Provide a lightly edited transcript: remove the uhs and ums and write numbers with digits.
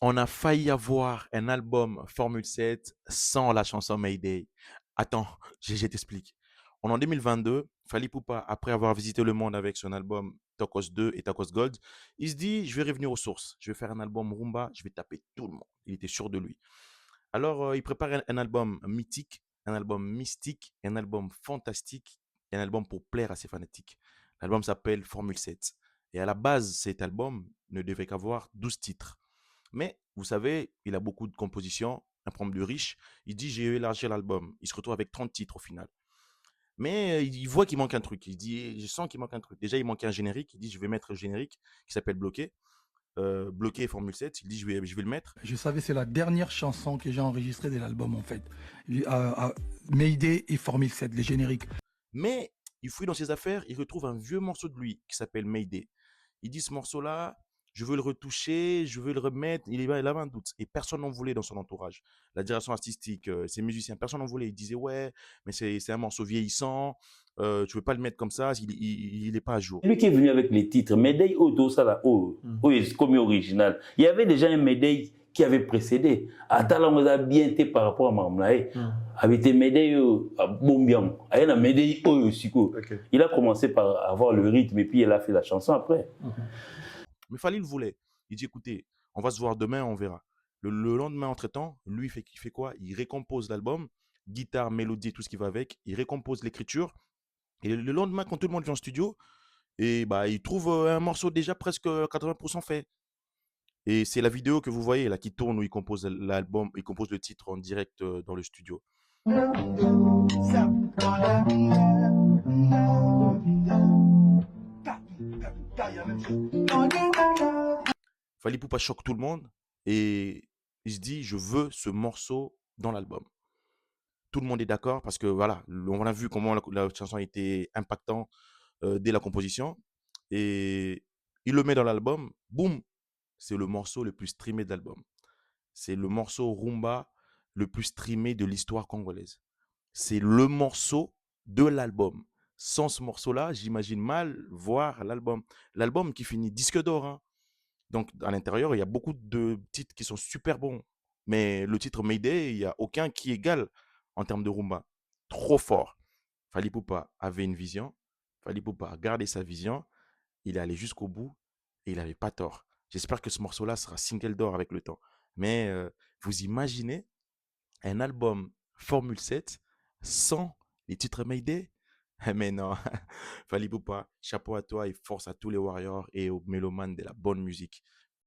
On a failli avoir un album Formule 7 sans la chanson Mayday. Attends, je t'explique. On est en 2022, Fally Ipupa, après avoir visité le monde avec son album Tacos 2 et Tacos Gold, il se dit, je vais revenir aux sources. Je vais faire un album rumba, je vais taper tout le monde. Il était sûr de lui. Alors, il prépare un album mythique, un album mystique, un album fantastique, un album pour plaire à ses fanatiques. L'album s'appelle Formule 7. Et à la base, cet album ne devait qu'avoir 12 titres. Mais, vous savez, il a beaucoup de compositions, un problème de riche. Il dit, j'ai élargi l'album. Il se retrouve avec 30 titres au final. Mais il voit qu'il manque un truc. Il dit, je sens qu'il manque un truc. Déjà, il manquait un générique. Il dit, je vais mettre le générique qui s'appelle Bloqué. Bloqué Formule 7. Il dit, je vais le mettre. Je savais c'est la dernière chanson que j'ai enregistrée de l'album en fait. Mayday et Formule 7, les génériques. Mais il fouille dans ses affaires, il retrouve un vieux morceau de lui qui s'appelle Mayday. Il dit, ce morceau-là, je veux le retoucher, je veux le remettre. Il avait un doute. Et personne n'en voulait dans son entourage. La direction artistique, ses musiciens, personne n'en voulait. Il disait, ouais, mais c'est un morceau vieillissant. Tu veux pas le mettre comme ça, il est pas à jour. Lui qui est venu avec les titres, Médei Odo, ça là, comme original. Il y avait déjà un Médei qui avait précédé. Atala on a bien été par rapport à Mamlae. Avait été Médei à Bombiam. Il y a Médei aussi. Il a commencé par avoir le rythme et puis il a fait la chanson après. Mais Fally le voulait. Il dit, écoutez, on va se voir demain, on verra. Le lendemain, entre-temps, lui, il fait quoi? Il récompose l'album, guitare, mélodie, tout ce qui va avec. Il récompose l'écriture. Et le lendemain, quand tout le monde vient en studio, et bah, il trouve un morceau déjà presque 80% fait. Et c'est la vidéo que vous voyez là qui tourne où il compose l'album, il compose le titre en direct dans le studio. Fally Ipupa choque tout le monde et il se dit je veux ce morceau dans l'album. Tout le monde est d'accord parce que voilà, on a vu comment la chanson était impactante dès la composition et il le met dans l'album, boum, c'est le morceau le plus streamé de l'album. C'est le morceau rumba le plus streamé de l'histoire congolaise. C'est le morceau de l'album. Sans ce morceau-là, j'imagine mal voir l'album. L'album qui finit disque d'or, hein. Donc, à l'intérieur, il y a beaucoup de titres qui sont super bons. Mais le titre Mayday, il n'y a aucun qui égale en termes de rumba. Trop fort. Fally Ipupa avait une vision. Fally Ipupa a gardé sa vision. Il est allé jusqu'au bout et il n'avait pas tort. J'espère que ce morceau-là sera single d'or avec le temps. Mais vous imaginez un album Formule 7 sans les titres Mayday? Mais non, Fally Ipupa, chapeau à toi et force à tous les warriors et aux mélomanes de la bonne musique.